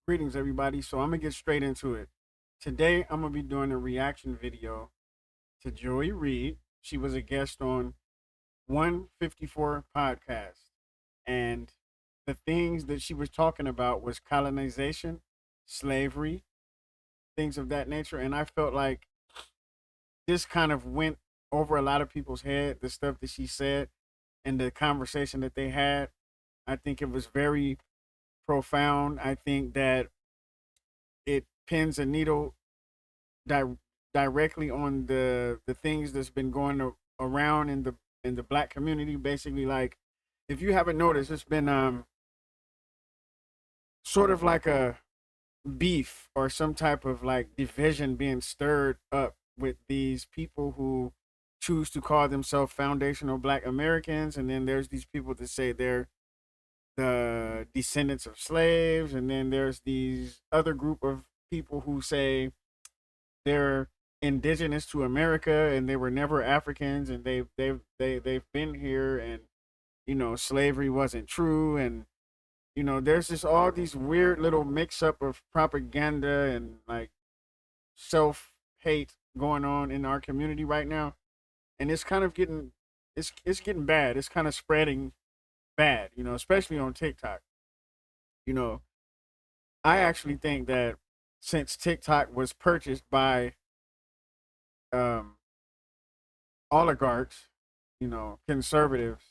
Greetings, everybody. So I'm gonna get straight into it. Today, I'm gonna be doing a reaction video to Joy Reid. She was a guest on 154 podcast, and the things that she was talking about was colonization, slavery, things of that nature. And I felt like this kind of went over a lot of people's head. The stuff that she said and the conversation that they had. I think it was very profound. I think that it pins a needle di- directly on the things that's been going around in the black community. Basically, like if you haven't noticed, it's been sort of like a beef or some type of like division being stirred up with these people who choose to call themselves foundational black Americans, and then there's these people that say they're the descendants of slaves, and then there's these other group of people who say they're indigenous to America and they were never Africans, and they've been here, and slavery wasn't true. And there's just all these weird little mix up of propaganda and like self hate going on in our community right now, and it's kind of getting it's getting bad. It's kind of spreading bad, especially on TikTok. You know, I actually think that since TikTok was purchased by um oligarchs, conservatives,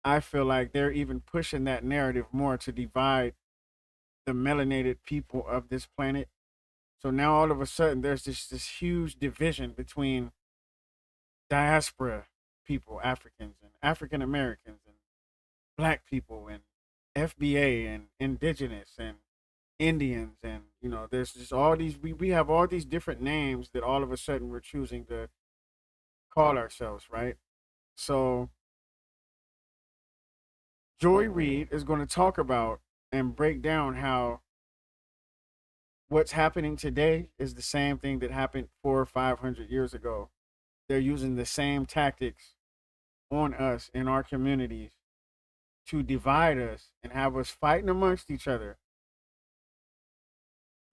I feel like they're even pushing that narrative more to divide the melanated people of this planet. So now all of a sudden there's this huge division between diaspora people, Africans and African Americans and black people and FBA and indigenous and Indians, and there's just all these we have all these different names that all of a sudden we're choosing to call ourselves, right? So Joy Reid is going to talk about and break down how what's happening today is the same thing that happened 400 or 500 years ago. They're using the same tactics on us in our communities to divide us and have us fighting amongst each other.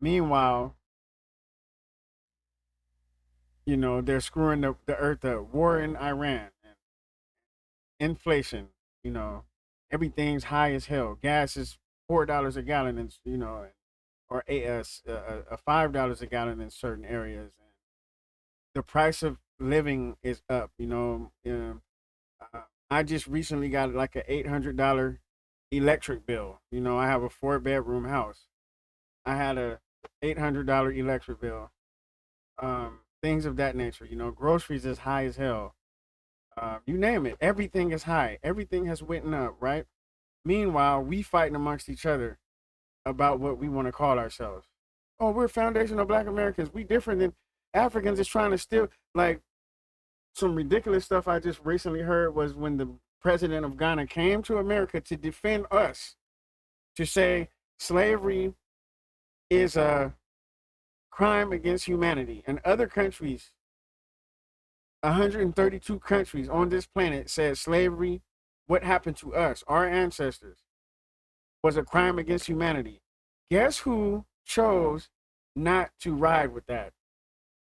Meanwhile, they're screwing the earth up. War in Iran, and inflation, you know, everything's high as hell. Gas is $4 a gallon, and or $5 a gallon in certain areas, and the price of living is up. I just recently got like a $800 electric bill. I have a 4-bedroom house. I had a $800 electric bill. Things of that nature. Groceries is high as hell. You name it, everything is high. Everything has went up, right? Meanwhile, we fighting amongst each other about what we want to call ourselves. Oh, we're foundational black Americans. We different than Africans. Is trying to steal, like, some ridiculous stuff I just recently heard was when the president of Ghana came to America to defend us, to say slavery is a crime against humanity. And other countries, 132 countries on this planet, said slavery, what happened to us, our ancestors, was a crime against humanity. Guess who chose not to ride with that?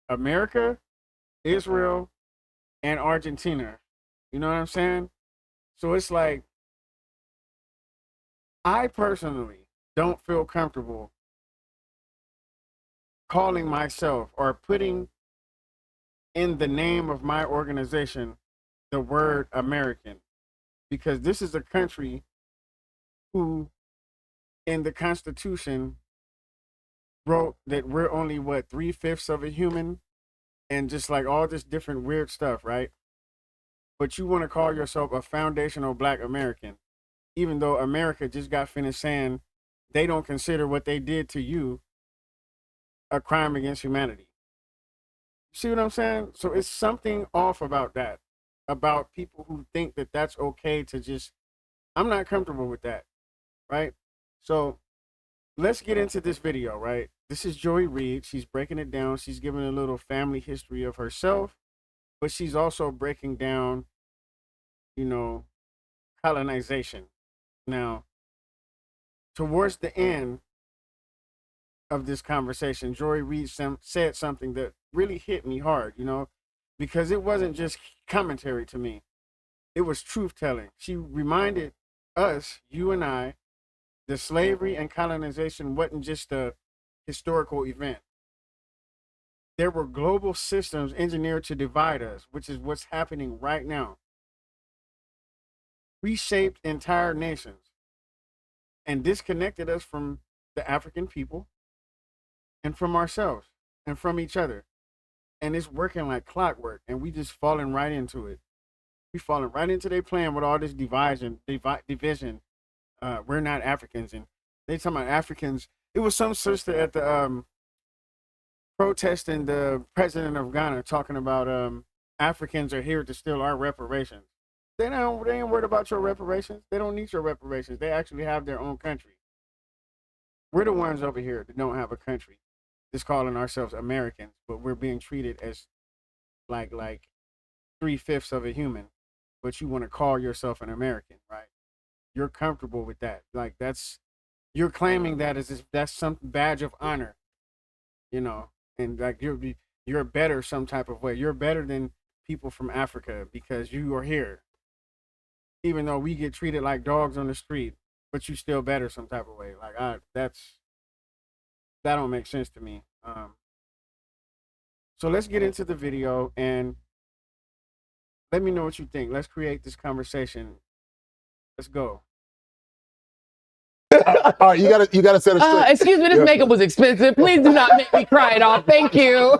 America, Israel, and Argentina. You know what I'm saying? So it's like, I personally don't feel comfortable calling myself or putting in the name of my organization the word American, because this is a country who, in the Constitution, wrote that we're only what, 3/5 of a human, and just like all this different weird stuff, right? But you want to call yourself a foundational black American, even though America just got finished saying they don't consider what they did to you a crime against humanity. See what I'm saying? So it's something off about that, about people who think that that's okay to just, I'm not comfortable with that, right? So let's get into this video, right? This is Joy Reid. She's breaking it down. She's giving a little family history of herself, but she's also breaking down, you know, colonization. Now, towards the end, of this conversation, Joy Reid said something that really hit me hard, you know, because it wasn't just commentary to me. It was truth telling. She reminded us, you and I, that slavery and colonization wasn't just a historical event. There were global systems engineered to divide us, which is what's happening right now. Reshaped entire nations and disconnected us from the African people and from ourselves and from each other. And it's working like clockwork, and we just falling right into it. We falling right into their plan with all this division. We're not Africans, and they talking about Africans. It was some sister at the protesting the president of Ghana talking about Africans are here to steal our reparations. They ain't worried about your reparations. They don't need your reparations. They actually have their own country. We're the ones over here that don't have a country. Just calling ourselves Americans, but we're being treated as like 3/5 of a human. But you want to call yourself an American, right? You're comfortable with that. Like you're claiming that as if that's some badge of honor, you know, and like you're better some type of way. You're better than people from Africa because you are here. Even though we get treated like dogs on the street, but you still better some type of way. Like that don't make sense to me. So let's get into the video and let me know what you think. Let's create this conversation. Let's go. All right, you gotta set it straight. Excuse me, this makeup was expensive. Please do not make me cry it off. Thank you.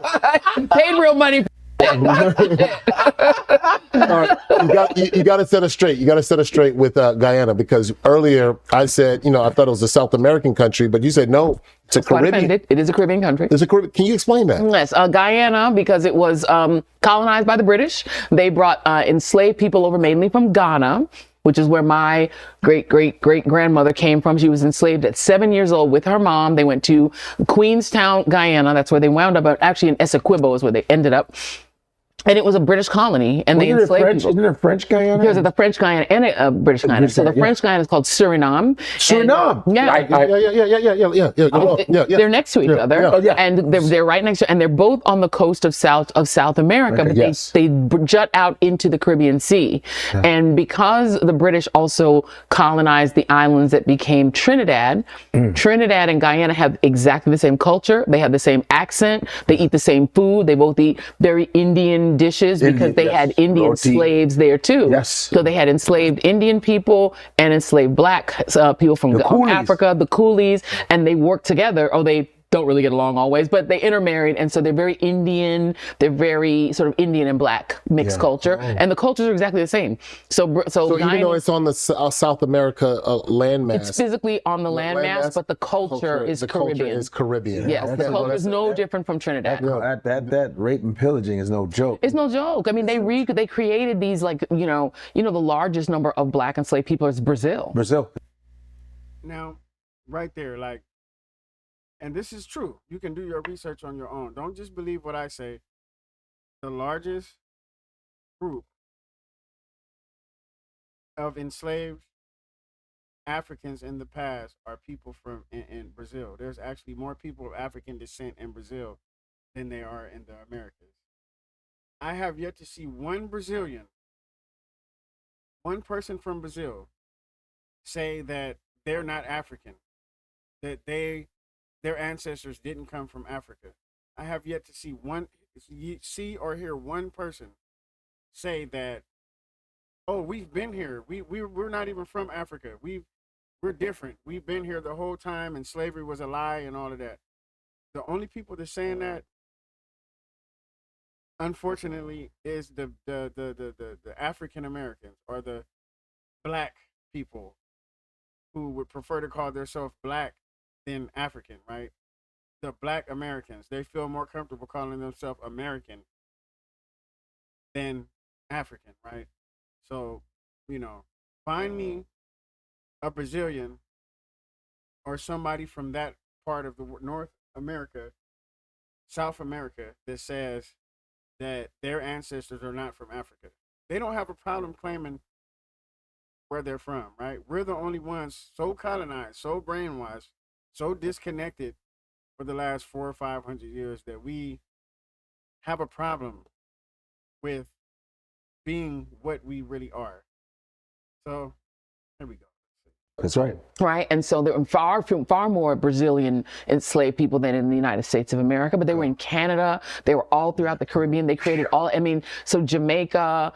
Paid real money. All right, you got to set it straight. You got to set it straight with Guyana, because earlier I said, I thought it was a South American country, but you said no, it's a Caribbean. It is a Caribbean country. It's a Caribbean. Can you explain that? Yes, Guyana, because it was colonized by the British. They brought enslaved people over mainly from Ghana, which is where my great-great-great-grandmother came from. She was enslaved at 7 years old with her mom. They went to Queenstown, Guyana. That's where they wound up. Actually, in Essequibo is where they ended up. And it was a British colony, and they enslaved people. Isn't it French Guyana? There's a French Guyana and a British Guyana. So the French Guyana is called Suriname. Suriname. Yeah. They're next to each other, and they're right next to, and they're both on the coast of South America, but they jut out into the Caribbean Sea. And because the British also colonized the islands that became Trinidad, Trinidad and Guyana have exactly the same culture. They have the same accent. They eat the same food. They both eat very Indian dishes because they had Indian slaves there too. Yes. So they had enslaved Indian people and enslaved black people from Africa, the coolies, and they worked together. They don't really get along always, but they intermarried, and so they're very Indian. They're very sort of Indian and black mixed culture, and the cultures are exactly the same. So even though it's on the South America landmass, it's physically on the landmass, but the culture is Caribbean. Culture is Caribbean. Yes, the culture is no different from Trinidad. That rape and pillaging is no joke. It's no joke. I mean, they created these the largest number of black enslaved people is Brazil. Now, right there, and this is true. You can do your research on your own. Don't just believe what I say. The largest group of enslaved Africans in the past are people from in Brazil. There's actually more people of African descent in Brazil than there are in the Americas. I have yet to see one Brazilian, one person from Brazil, say that they're not African, that their ancestors didn't come from Africa. I have yet to see or hear one person say that, oh, we've been here. We're not even from Africa. We're different. We've been here the whole time, and slavery was a lie and all of that. The only people that's saying that, unfortunately, is the African Americans or the black people who would prefer to call themselves black than African, right? The black Americans, they feel more comfortable calling themselves American than African, right? So, find me a Brazilian or somebody from that part of the North America, South America, that says that their ancestors are not from Africa. They don't have a problem claiming where they're from, right? We're the only ones so colonized, so brainwashed, so disconnected for the last 400 or 500 years that we have a problem with being what we really are. So here we go. That's right. Right. And so there were far more Brazilian enslaved people than in the United States of America, but they were in Canada. They were all throughout the Caribbean. They created so Jamaica,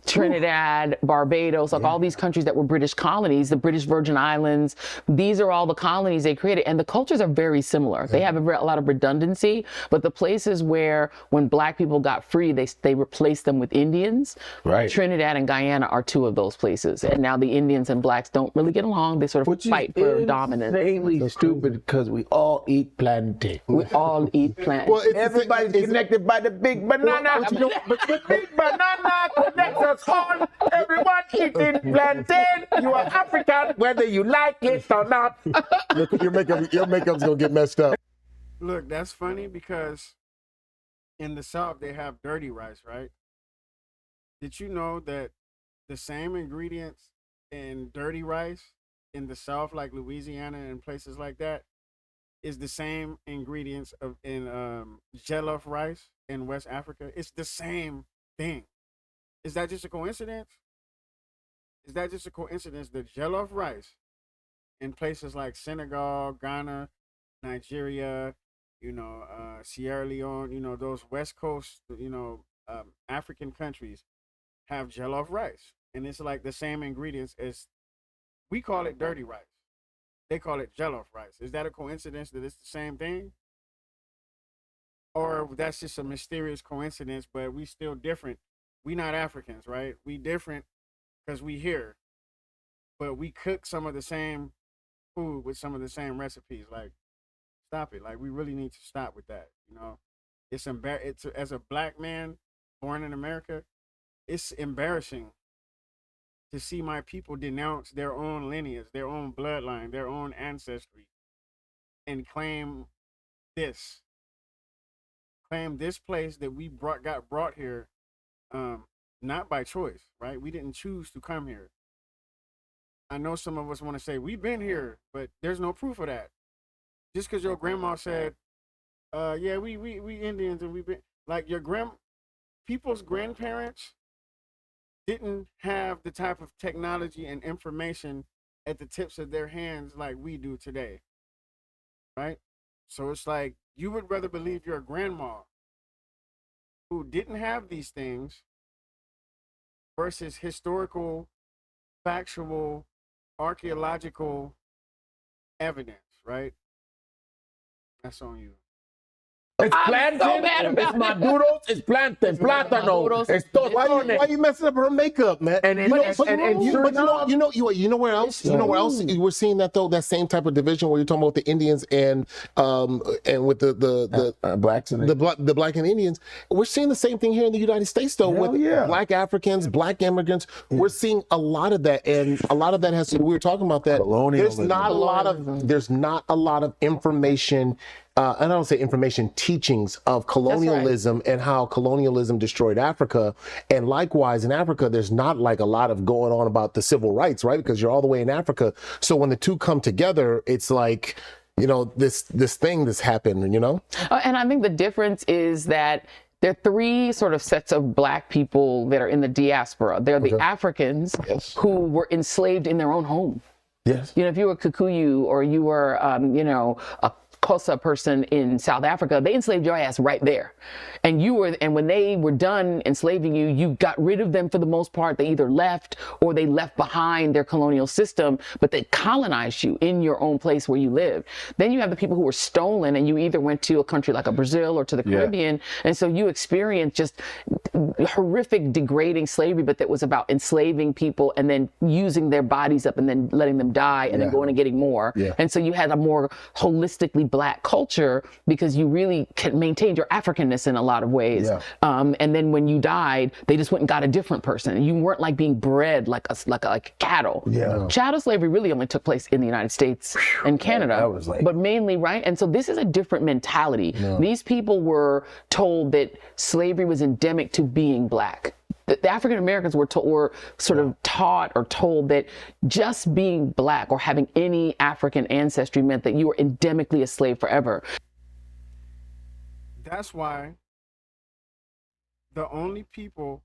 Trinidad, Barbados, like all these countries that were British colonies, the British Virgin Islands, these are all the colonies they created. And the cultures are very similar. They have a lot of redundancy, but the places where when black people got free, they replaced them with Indians. Right. Trinidad and Guyana are two of those places. And now the Indians and blacks don't really get along. They sort of fight for dominance. Insanely stupid because we all eat plantain. We all eat plantain. Well, Everybody's connected by the big banana. But the big banana connects us all. Everyone eating plantain. You are African, whether you like it or not. your makeup's gonna get messed up. Look, that's funny because in the South they have dirty rice, right? Did you know that the same ingredients in dirty rice in the South, like Louisiana and places like that, is the same ingredients in jollof rice in West Africa? It's the same thing. Is that just a coincidence? Is that just a coincidence that jollof rice in places like Senegal, Ghana, Nigeria, Sierra Leone, those West Coast, African countries have jollof rice, and it's like the same ingredients as we call it dirty rice. They call it jollof rice. Is that a coincidence that it's the same thing? Or that's just a mysterious coincidence, but we still different. We not Africans, right? We different because we here, but we cook some of the same food with some of the same recipes. Like, stop it. Like, we really need to stop with that. It's as a black man born in America, it's embarrassing to see my people denounce their own lineage, their own bloodline, their own ancestry, and claim this place that we got brought here, not by choice, right? We didn't choose to come here. I know some of us want to say we've been here, but there's no proof of that. Just because your grandma said, "Yeah, we Indians and we've been," like people's grandparents didn't have the type of technology and information at the tips of their hands like we do today, right? So it's like you would rather believe your grandma who didn't have these things versus historical, factual, archaeological evidence, right? That's on you. It's plantain. So mad about it's maduros. It's plantain. Plátano. It's tostones. Why you messing up her makeup, man? You know where else? You know where else we're seeing that though? That same type of division where you're talking about the Indians and with the blacks and the black and Indians. We're seeing the same thing here in the United States though with black Africans, black immigrants. We're seeing a lot of that, and a lot of that has to. We were talking about that. There's not a lot of information. And I don't say information, teachings of colonialism and how colonialism destroyed Africa. And likewise in Africa, there's not like a lot of going on about the civil rights, right? Because you're all the way in Africa. So when the two come together, it's like, this thing that's happened, And I think the difference is that there are three sort of sets of black people that are in the diaspora. They're the Africans who were enslaved in their own home. Yes. If you were Kikuyu or you were, a Xhosa person in South Africa, they enslaved your ass right there. And when they were done enslaving you, you got rid of them for the most part. They either left or they left behind their colonial system, but they colonized you in your own place where you lived. Then you have the people who were stolen, and you either went to a country like a Brazil or to the Caribbean. And so you experienced just horrific, degrading slavery, but that was about enslaving people and then using their bodies up and then letting them die and then going and getting more. And so you had a more holistically black culture because you really maintained your Africanness in a lot of ways. And then when you died, they just went and got a different person. You weren't like being bred like cattle. Chattel slavery really only took place in the United States and Canada, but mainly, right? And so this is a different mentality. These people were told that slavery was endemic to being black. The African Americans were sort of taught or told that just being black or having any African ancestry meant that you were endemically a slave forever. That's why the only people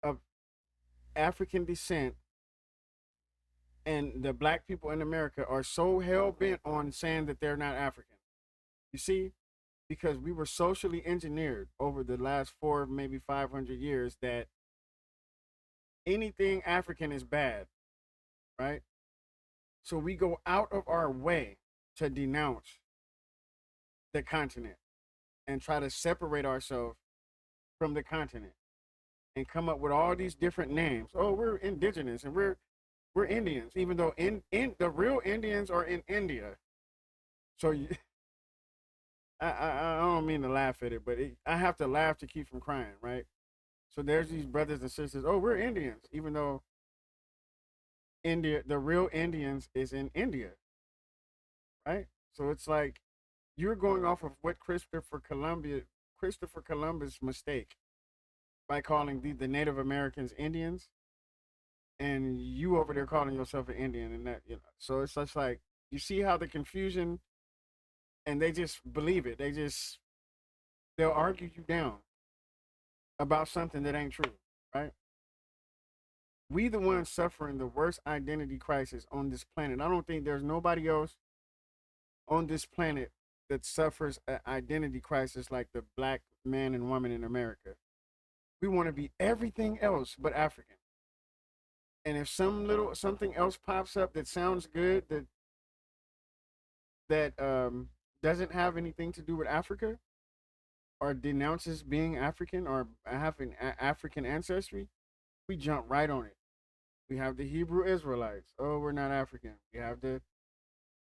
of African descent and the black people in America are so hell bent on saying that they're not African. You see, because we were socially engineered over the last 4, maybe 500 years that anything African is bad, right? So we go out of our way to denounce the continent and try to separate ourselves from the continent and come up with all these different names. Oh, we're indigenous and we're Indians, even though in the real Indians are in India. So I don't mean to laugh at it, but I have to laugh to keep from crying, right? So there's these brothers and sisters. Oh, we're Indians, even though India, the real Indians, is in India, right? So it's like you're going off of what Christopher Columbus mistake by calling the Native Americans Indians, and you over there calling yourself an Indian, and that, you know. So it's just like you see how the confusion, and they just believe it. They'll argue you down about something that ain't true, right? We the ones suffering the worst identity crisis on this planet. I don't think there's nobody else on this planet that suffers an identity crisis like the black man and woman in America. We want to be everything else but African. And if something else pops up that sounds good, that doesn't have anything to do with Africa, or denounces being African or having African ancestry, we jump right on it. We have the Hebrew Israelites. Oh, we're not African. We have the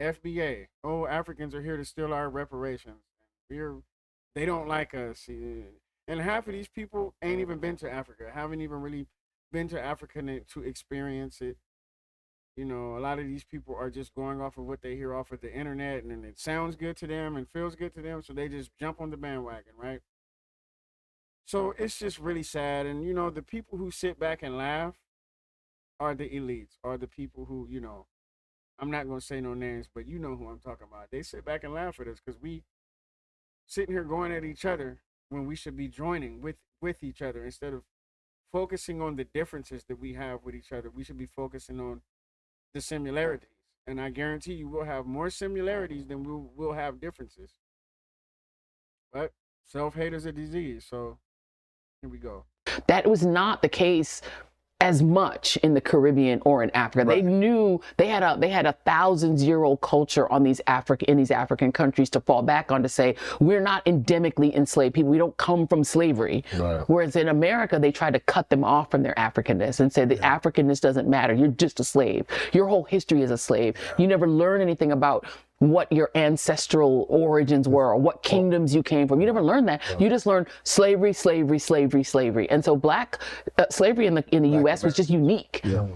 FBA. Oh, Africans are here to steal our reparations. They don't like us. And half of these people ain't even been to Africa, haven't even really been to Africa to experience it. You know, a lot of these people are just going off of what they hear off of the internet, and then it sounds good to them and feels good to them, so they just jump on the bandwagon, right? So it's just really sad. And, you know, the people who sit back and laugh are the elites, are the people who, you know, I'm not going to say no names, but you know who I'm talking about. They sit back and laugh at us because we sitting here going at each other when we should be joining with each other. Instead of focusing on the differences that we have with each other, we should be focusing on the similarities. And I guarantee you we'll have more similarities than we'll have differences. But self-hate is a disease, so here we go. That was not the case as much in the Caribbean or in Africa. Right. They knew they had a thousands-year-old culture in these African countries to fall back on, to say we're not endemically enslaved people. We don't come from slavery. Right. Whereas in America, they tried to cut them off from their Africanness and say the Africanness doesn't matter. You're just a slave. Your whole history is a slave. You never learn anything about what your ancestral origins were or what kingdoms you came from. You never learned that. You just learned slavery, slavery, slavery, slavery. And so black slavery in the U.S. was just unique. Yeah.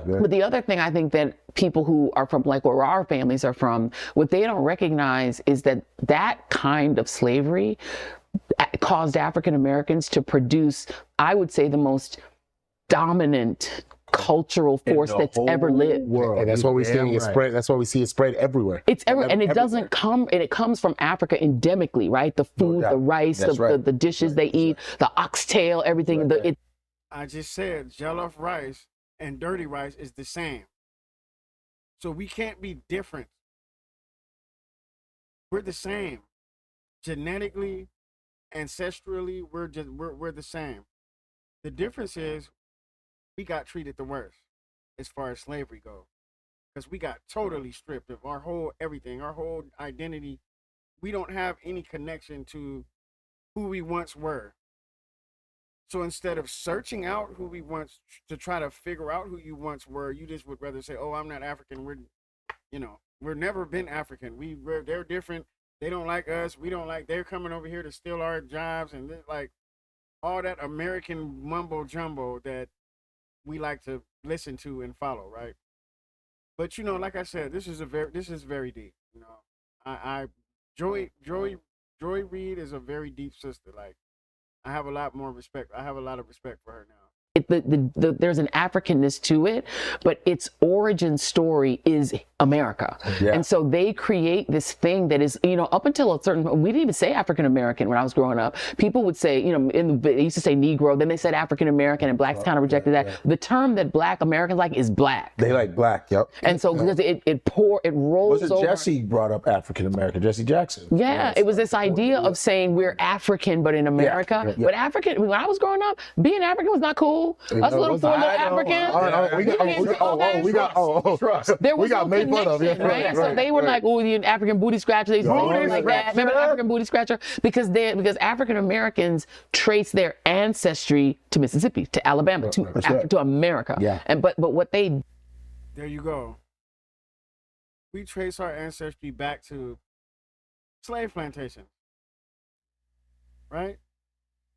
But the other thing I think that people who are from, like where our families are from, what they don't recognize is that that kind of slavery caused African Americans to produce, I would say, the most dominant cultural force that's ever lived. World. And that's why we're seeing it spread. That's why we see it spread everywhere. It's everywhere, and it doesn't come. And it comes from Africa endemically, right? The food, the rice, the dishes they eat, the oxtail, everything. I just said jollof rice and dirty rice is the same. So we can't be different. We're the same. Genetically, ancestrally, we're the same. The difference is we got treated the worst as far as slavery goes, because we got totally stripped of our whole everything, our whole identity. We don't have any connection to who we once were. So instead of searching out who we once, to try to figure out who you once were, you just would rather say, oh, I'm not African. We're never been African. They're different. They don't like us. We don't like, they're coming over here to steal our jobs, and like all that American mumbo jumbo that we like to listen to and follow, right? But, you know, like I said, this is very deep. You know, Joy Reid is a very deep sister. Like, I have a lot of respect for her now. there's an Africanness to it, but its origin story is America. Yeah. And so they create this thing that is, up until a certain, we didn't even say African American when I was growing up. People would say, they used to say Negro, then they said African American, and blacks kind of rejected that. Yeah. The term that black Americans like is black. They like black, yep. And so because it rolls over. Jesse brought up African American, Jesse Jackson. Yeah, it was this idea of saying we're African, but in America. Yeah. But African, when I was growing up, being African was not cool. Us little four little Africans. We got made fun of. Right? So they were like, oh, the African booty scratcher. They like that. Remember the African booty scratcher? Because African Americans trace their ancestry to Mississippi, to Alabama, to America. Yeah. But what they. There you go. We trace our ancestry back to slave plantations, right?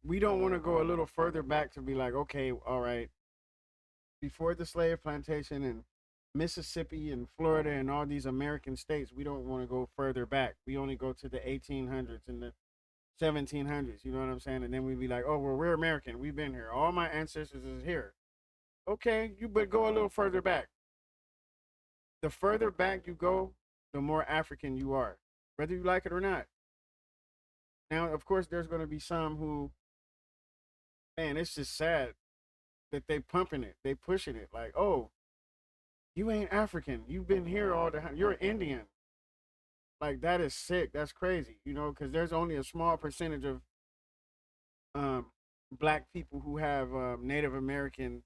We don't want to go a little further back to be like, okay, all right, before the slave plantation and Mississippi and Florida and all these American states, we don't want to go further back. We only go to the 1800s and the 1700s, you know what I'm saying? And then we'd be like, oh, well, we're American. We've been here. All my ancestors is here. Okay, but go a little further back. The further back you go, the more African you are, whether you like it or not. Now, of course, there's going to be some who, man, it's just sad that they pumping it. They pushing it like, oh, you ain't African. You've been here all the time. You're Indian. Like, that is sick. That's crazy, because there's only a small percentage of black people who have Native American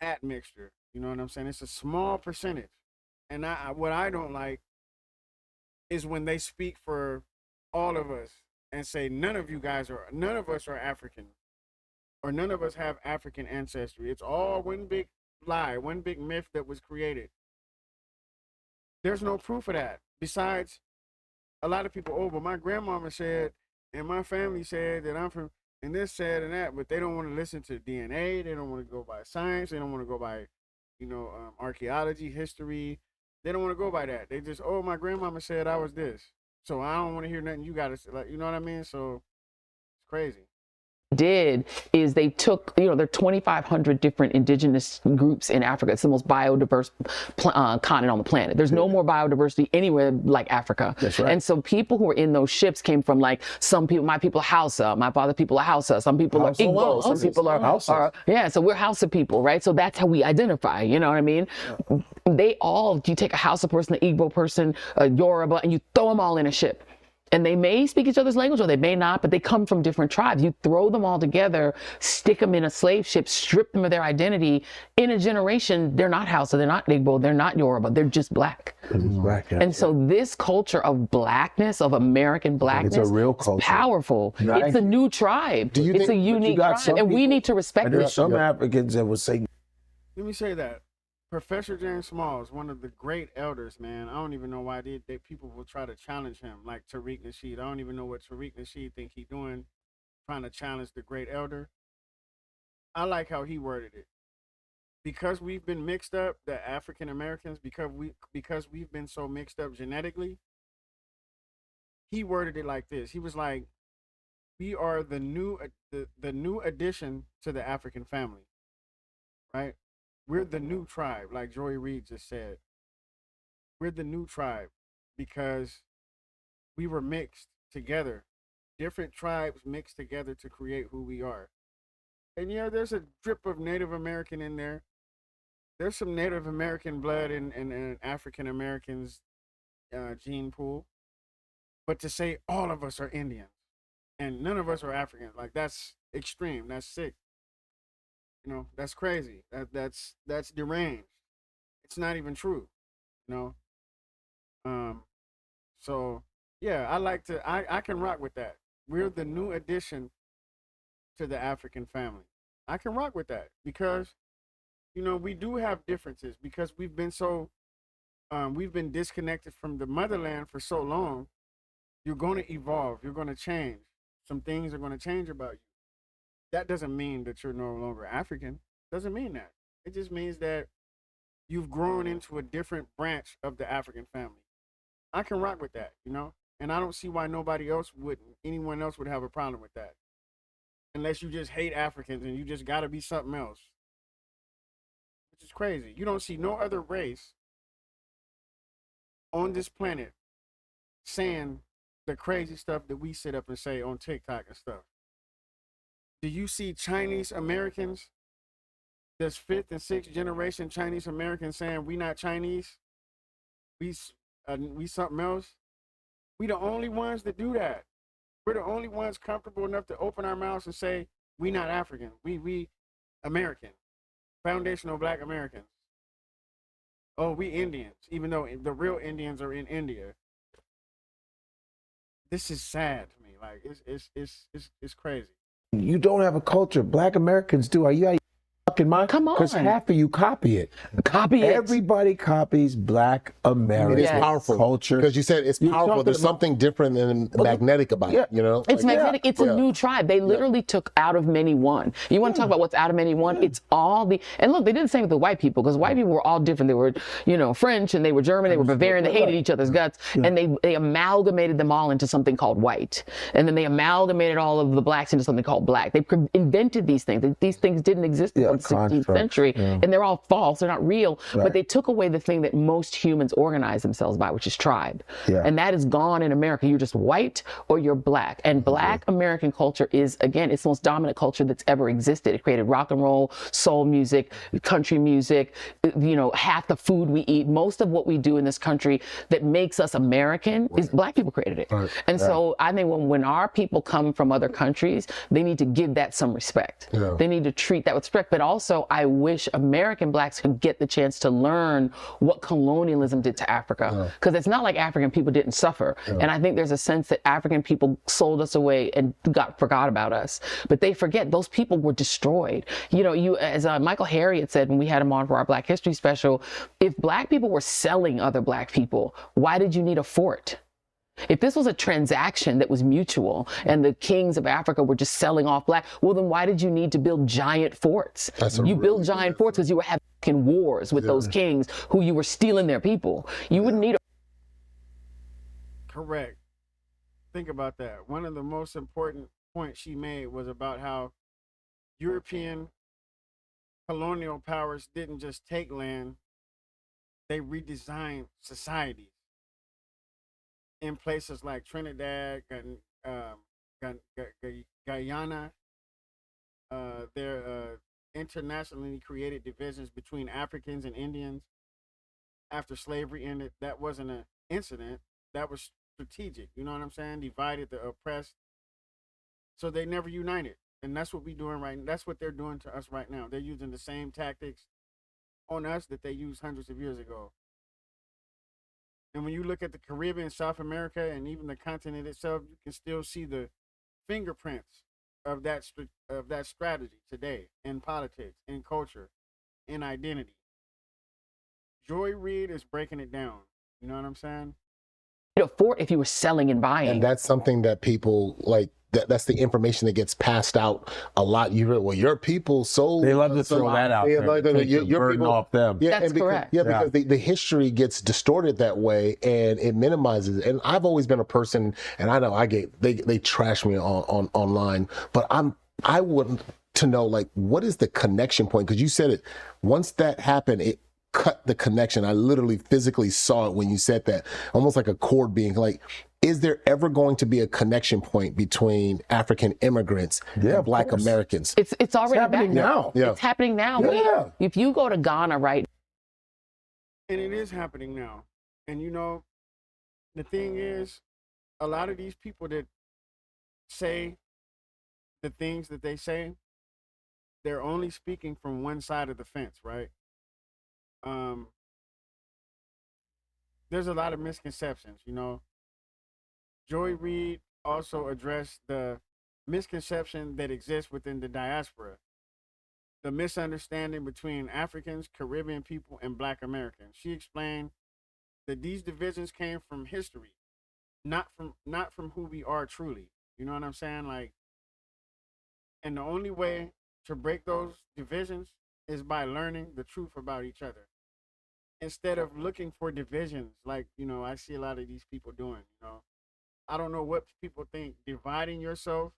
admixture. You know what I'm saying? It's a small percentage. And what I don't like is when they speak for all of us and say none of us are African, or none of us have African ancestry. It's all one big lie, one big myth that was created. There's no proof of that. Besides, a lot of people, but my grandmama said, and my family said that I'm from, and this said and that, but they don't want to listen to DNA. They don't want to go by science. They don't want to go by, archaeology, history. They don't want to go by that. They just, my grandmama said I was this, so I don't want to hear nothing you got to say. Like, you know what I mean? So it's crazy. Did is they took, there are 2,500 different indigenous groups in Africa. It's the most biodiverse continent on the planet. There's no more biodiversity anywhere like Africa. That's right. And so people who were in those ships came from, like, some people, my people are Hausa, my father people are Hausa, some people are Igbo, some people are, so we're Hausa people, right? So that's how we identify, you know what I mean? Yeah. You take a Hausa person, an Igbo person, a Yoruba, and you throw them all in a ship. And they may speak each other's language or they may not, but they come from different tribes. You throw them all together, stick them in a slave ship, strip them of their identity. In a generation, they're not Hausa, they're not Igbo, they're not Yoruba, they're just black. Black, yeah. And so this culture of blackness, of American blackness, it's a real culture. It's powerful. Right. It's a new tribe. It's a unique tribe, and we need to respect it. There's some Africans that would say. Let me say that. Professor James Smalls, one of the great elders, man. I don't even know why people will try to challenge him, like Tariq Nasheed. I don't even know what Tariq Nasheed think he doing, trying to challenge the great elder. I like how he worded it. Because we've been mixed up, the African Americans, because we've been so mixed up genetically, he worded it like this. He was like, we are the new addition to the African family, right? We're the new tribe, like Joy Reid just said. We're the new tribe because we were mixed together. Different tribes mixed together to create who we are. And there's a drip of Native American in there. There's some Native American blood in African Americans' gene pool. But to say all of us are Indians and none of us are Africans, like, that's extreme. That's sick. That's crazy. That's deranged. It's not even true. So yeah, I can rock with that. We're the new addition to the African family. I can rock with that because, we do have differences because we've been disconnected from the motherland for so long. You're going to evolve. You're going to change. Some things are going to change about you. That doesn't mean that you're no longer African. Doesn't mean that. It just means that you've grown into a different branch of the African family. I can rock with that, and I don't see why anyone else would have a problem with that. unless you just hate Africans and you just got to be something else, which is crazy. You don't see no other race on this planet saying the crazy stuff that we sit up and say on TikTok and stuff. Do you see Chinese Americans, this 5th and 6th generation Chinese Americans saying we not Chinese, we something else? We the only ones that do that. We're the only ones comfortable enough to open our mouths and say we not African, we American, foundational Black Americans. Oh, we Indians, even though the real Indians are in India. This is sad to me. Like it's crazy. You don't have a culture. Black Americans do. Are you out of your fucking mind? Come on. Because half of you copy it. Copy it. Everybody copies Black American It is powerful culture. because you said it's powerful. There's something different and magnetic about it. You know, It's magnetic. It's a new tribe. They literally took out of many one. You want to talk about what's out of many one? It's all the, and look, they did the same with the white people, because white people were all different. They were, French, and they were German, they were Bavarian, they hated each other's guts, and they amalgamated them all into something called white. And then they amalgamated all of the blacks into something called black. They invented these things. These things didn't exist until the 16th century, and they're all false. They're not real, but they took away the thing that most humans organize themselves by, which is tribe. And that is gone in America. You're just white or you're black. And Black American culture is, again, it's the most dominant culture that's ever existed. It created rock and roll, soul music, country music, half the food we eat. Most of what we do in this country that makes us American is Black people created it. And so I think when our people come from other countries, they need to give that some respect. They need to treat that with respect. But also, I wish American Blacks could get the chance to learn what colonialism did to Africa. Because it's not like African people didn't suffer. And I think there's a sense that African people sold us away and forgot about us. But they forget those people were destroyed. As Michael Harriot said when we had him on for our Black History special, if Black people were selling other Black people, why did you need a fort? If this was a transaction that was mutual and the kings of Africa were just selling off Black, well, then why did you need to build giant forts? You built giant forts because you were having wars with those kings who you were stealing their people. You wouldn't need a... Correct. Think about that. One of the most important points she made was about how European colonial powers didn't just take land, they redesigned society. In places like Trinidad, Guyana, there internationally created divisions between Africans and Indians after slavery ended. That wasn't an incident. That was strategic. You know what I'm saying? Divided the oppressed. So they never united. And that's what we're doing right now. That's what they're doing to us right now. They're using the same tactics on us that they used hundreds of years ago. And when you look at the Caribbean, South America, and even the continent itself, you can still see the fingerprints of that strategy today in politics, in culture, in identity. Joy Reid is breaking it down. You know what I'm saying? A fort if you were selling and buying. And that's something that people like. That's the information that gets passed out a lot. Your people sold. They love to throw that out there. Your people off them. Yeah, that's correct. Because the history gets distorted that way, and it minimizes it. And I've always been a person, and I know they trash me on online, but I want to know, like, what is the connection point? Because you said it. Once that happened, it cut the connection. I literally physically saw it when you said that, almost like a cord being like. Is there ever going to be a connection point between African immigrants and Black Americans? It's already happening now. It's happening now. Yeah. If you go to Ghana right and it is happening now. And the thing is, a lot of these people that say the things that they say, they're only speaking from one side of the fence, right? There's a lot of misconceptions, Joy Reid also addressed the misconception that exists within the diaspora, the misunderstanding between Africans, Caribbean people, and Black Americans. She explained that these divisions came from history, not from who we are truly. You know what I'm saying? Like, and the only way to break those divisions is by learning the truth about each other. Instead of looking for divisions, like, I see a lot of these people doing, I don't know what people think. Dividing yourself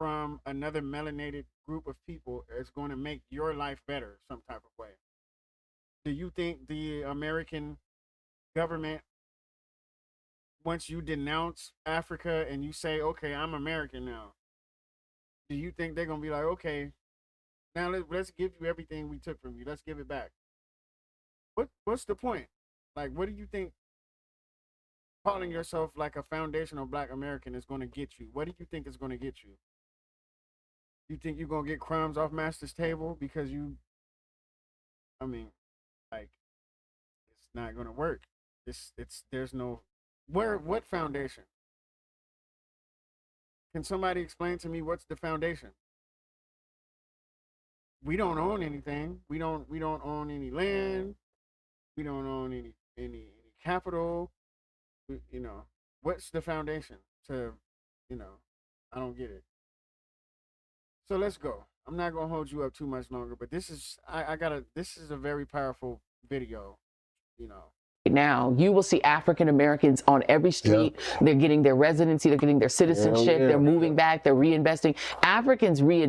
from another melanated group of people is going to make your life better some type of way? Do you think the American government, once you denounce Africa and you say, okay, I'm American now, do you think they're going to be like, okay, now let's give you everything we took from you. Let's give it back. What's the point? Like, what do you think calling yourself like a foundational Black American is going to get you? What do you think is going to get you? You think you're going to get crumbs off master's table because I mean, like, it's not going to work. There's no, what foundation? Can somebody explain to me what's the foundation? We don't own anything. We don't own any land. We don't own any capital. You know, what's the foundation to, I don't get it. So let's go. I'm not gonna hold you up too much longer, but this is this is a very powerful video, Now you will see African Americans on every street. They're getting their residency, they're getting their citizenship, they're moving back, they're reinvesting. Africans we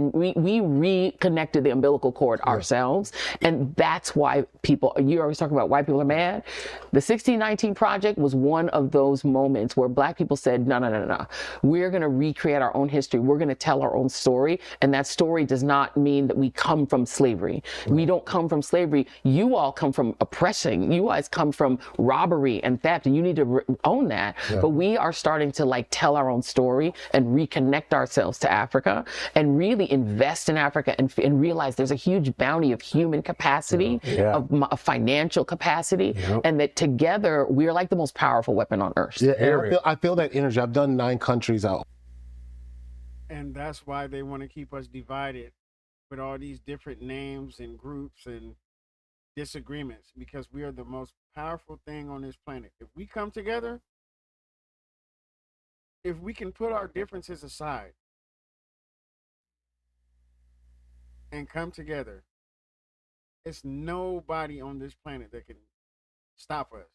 reconnected the umbilical cord ourselves, and that's why you always talk about why people are mad. The 1619 Project was one of those moments where Black people said, no, we're going to recreate our own history, we're going to tell our own story, and that story does not mean that we come from slavery. We don't come from slavery. You all come from oppressing. You guys come from robbery and theft, and you need to own that. But we are starting to tell our own story and reconnect ourselves to Africa and really invest in Africa and realize there's a huge bounty of human capacity, of financial capacity, and that together we're like the most powerful weapon on earth. I feel that energy. I've done 9 countries out. And that's why they want to keep us divided with all these different names and groups and disagreements, because we are the most powerful thing on this planet. If we come together, if we can put our differences aside and come together, it's nobody on this planet that can stop us.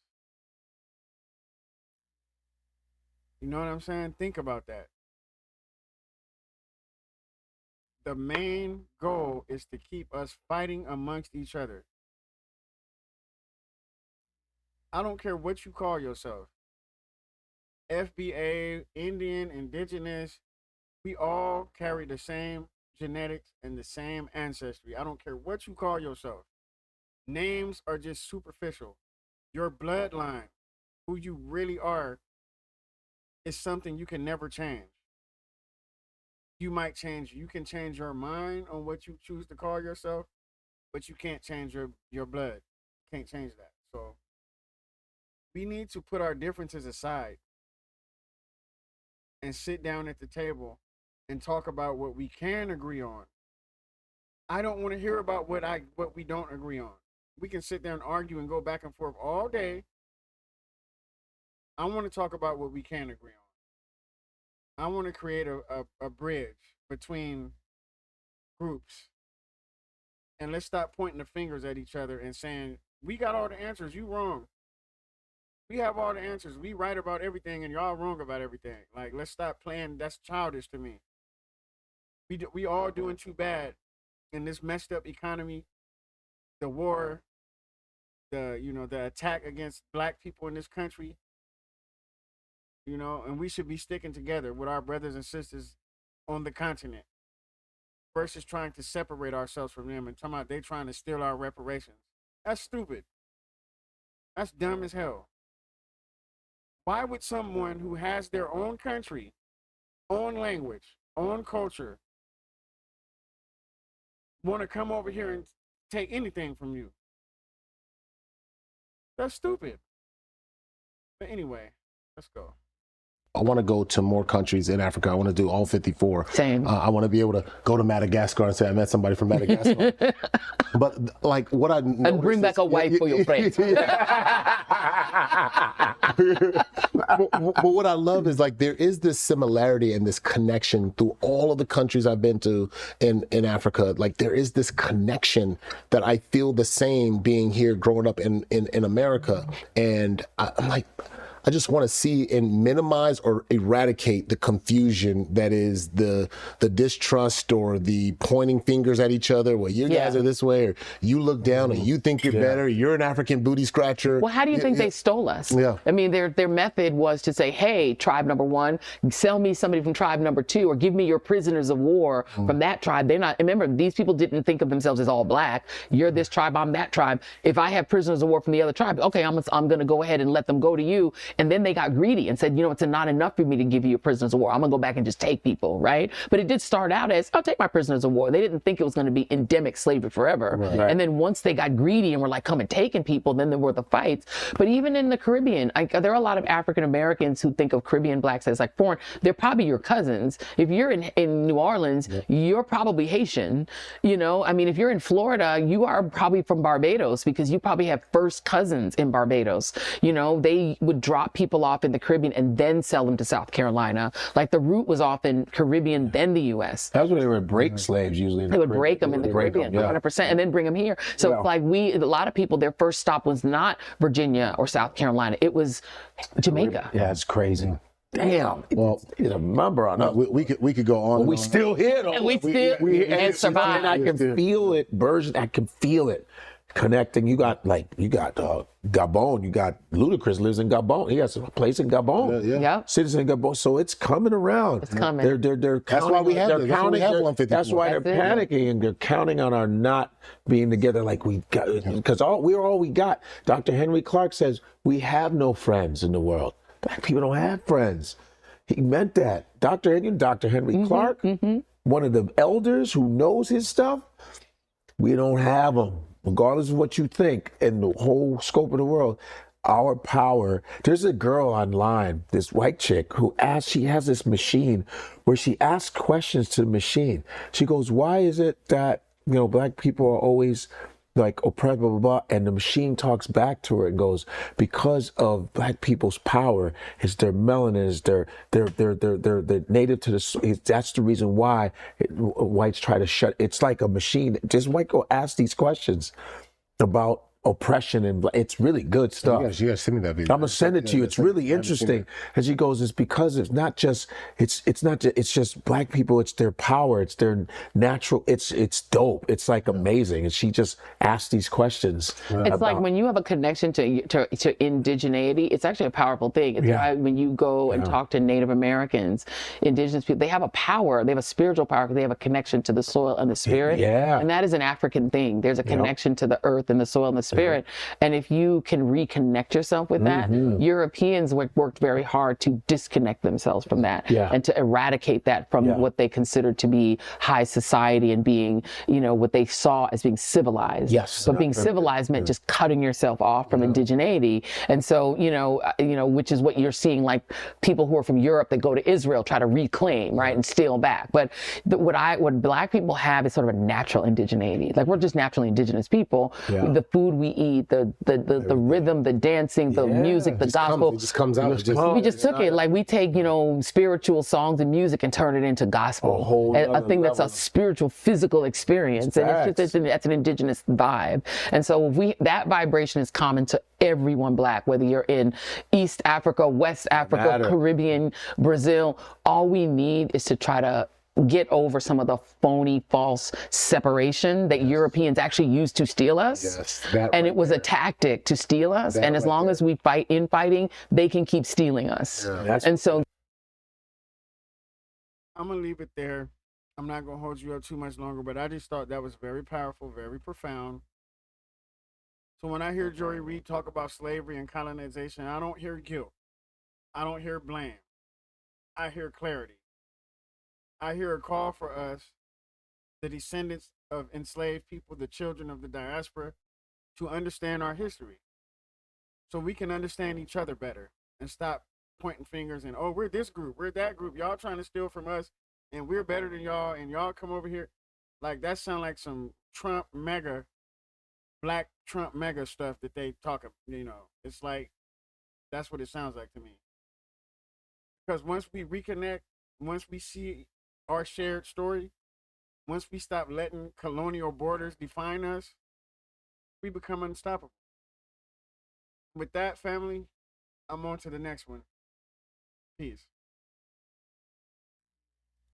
You know what I'm saying? Think about that. The main goal is to keep us fighting amongst each other. I don't care what you call yourself. FBA, Indian, Indigenous, we all carry the same genetics and the same ancestry. I don't care what you call yourself. Names are just superficial. Your bloodline, who you really are, is something you can never change. You can change your mind on what you choose to call yourself, but you can't change your blood. You can't change that. So we need to put our differences aside and sit down at the table and talk about what we can agree on. I don't want to hear about what we don't agree on. We can sit there and argue and go back and forth all day. I want to talk about what we can agree on. I want to create a bridge between groups. And let's stop pointing the fingers at each other and saying, we got all the answers, you wrong. We have all the answers. We right about everything and y'all wrong about everything. Like, let's stop playing. That's childish to me. We all doing too bad in this messed up economy, the war, the attack against Black people in this country. And we should be sticking together with our brothers and sisters on the continent versus trying to separate ourselves from them and talking about they trying to steal our reparations. That's stupid. That's dumb as hell. Why would someone who has their own country, own language, own culture, want to come over here and take anything from you? That's stupid. But anyway, let's go. I want to go to more countries in Africa. I want to do all 54. Same. I want to be able to go to Madagascar and say I met somebody from Madagascar. But what I noticed and bring back a wife for your friends. But what I love is there is this similarity and this connection through all of the countries I've been to in Africa. There is this connection that I feel the same being here, growing up in America, and I'm like, I just want to see and minimize or eradicate the confusion that is the distrust or the pointing fingers at each other. Well, you guys are this way, or you look down and you think you're better. You're an African booty scratcher. Well, how do you think they stole us? Yeah. I mean, their method was to say, hey, tribe number 1, sell me somebody from tribe number 2, or give me your prisoners of war from that tribe. They're not, remember, these people didn't think of themselves as all black. You're this tribe, I'm that tribe. If I have prisoners of war from the other tribe, okay, I'm going to go ahead and let them go to you. And then they got greedy and said, you know, it's not enough for me to give you your prisoners of war. I'm going to go back and just take people, right? But it did start out as, I'll take my prisoners of war. They didn't think it was going to be endemic slavery forever. Right. And then once they got greedy and were like, come and taking people, then there were the fights. But even in the Caribbean, there are a lot of African Americans who think of Caribbean blacks as like foreign. They're probably your cousins. If you're in New Orleans, you're probably Haitian. You know, I mean, if you're in Florida, you are probably from Barbados because you probably have first cousins in Barbados. You know, they would drop people off in the Caribbean and then sell them to South Carolina. Like the route was often Caribbean, then the U.S. That's where they would break slaves usually. They would break them in the Caribbean, 100%, and then bring them here. So it's like a lot of people, their first stop was not Virginia or South Carolina. It was Jamaica. Yeah, it's crazy. Damn. Well, it's a number on us. we could go on. But we still here though. And we still survive. And I can feel it, Burgeon. I can feel it connecting. You got Gabon. You got Ludacris lives in Gabon. He has a place in Gabon. Yeah. Citizen in Gabon. So it's coming around. It's coming. They're That's why we have they're counting. that's why we have 154. That's why they're panicking and they're counting on our not being together like we got, because we're all we got. Dr. Henry Clark says we have no friends in the world. Black people don't have friends. He meant that. Dr. Henry Clark, one of the elders who knows his stuff, we don't have them. Regardless of what you think in the whole scope of the world, our power. There's a girl online, this white chick, she has this machine where she asks questions to the machine. She goes, why is it that, black people are always like oppressed, blah, blah, blah. And the machine talks back to her and goes, because of black people's power, is their melanin, is they're native to the, that's the reason why whites try to shut, it's like a machine. Just white girl ask these questions about oppression, and it's really good stuff. You gotta send me that video. I'm gonna send it to you. It's really interesting. And she goes, it's because it's not just it's just black people. It's their power. It's their natural. It's dope. It's like amazing. And she just asked these questions. It's like when you have a connection to indigeneity, it's actually a powerful thing. It's why when you go and talk to Native Americans, indigenous people, they have a power. They have a spiritual power because they have a connection to the soil and the spirit. Yeah. And that is an African thing. There's a connection to the earth and the soil and the spirit. And if you can reconnect yourself with that, Europeans worked very hard to disconnect themselves from that and to eradicate that from what they considered to be high society and being, what they saw as being civilized. Yes. But being civilized meant just cutting yourself off from indigeneity. And so, which is what you're seeing, like people who are from Europe that go to Israel try to reclaim, right, and steal back. But what black people have is sort of a natural indigeneity. Like we're just naturally indigenous people. The food we eat, the rhythm, the dancing, the music, the gospel. It just comes out. We just took it. Like we take, spiritual songs and music and turn it into gospel. A thing that's a spiritual, physical experience. And that's an indigenous vibe. And so that vibration is common to everyone black, whether you're in East Africa, West Africa, Caribbean, Brazil. All we need is to try to get over some of the phony, false separation that Europeans actually used to steal us. And it was a tactic to steal us. And as long as we fight infighting, they can keep stealing us. And so I'm going to leave it there. I'm not going to hold you up too much longer, but I just thought that was very powerful, very profound. So when I hear Joy Reid talk about slavery and colonization, I don't hear guilt. I don't hear blame. I hear clarity. I hear a call for us, the descendants of enslaved people, the children of the diaspora, to understand our history so we can understand each other better and stop pointing fingers and, oh, we're this group, we're that group, y'all trying to steal from us and we're better than y'all and y'all come over here. Like that sound like some black Trump mega stuff that they talk about, It's like, that's what it sounds like to me. Because once we reconnect, once we see our shared story, once we stop letting colonial borders define us, we become unstoppable. With that, family, I'm on to the next one. Peace.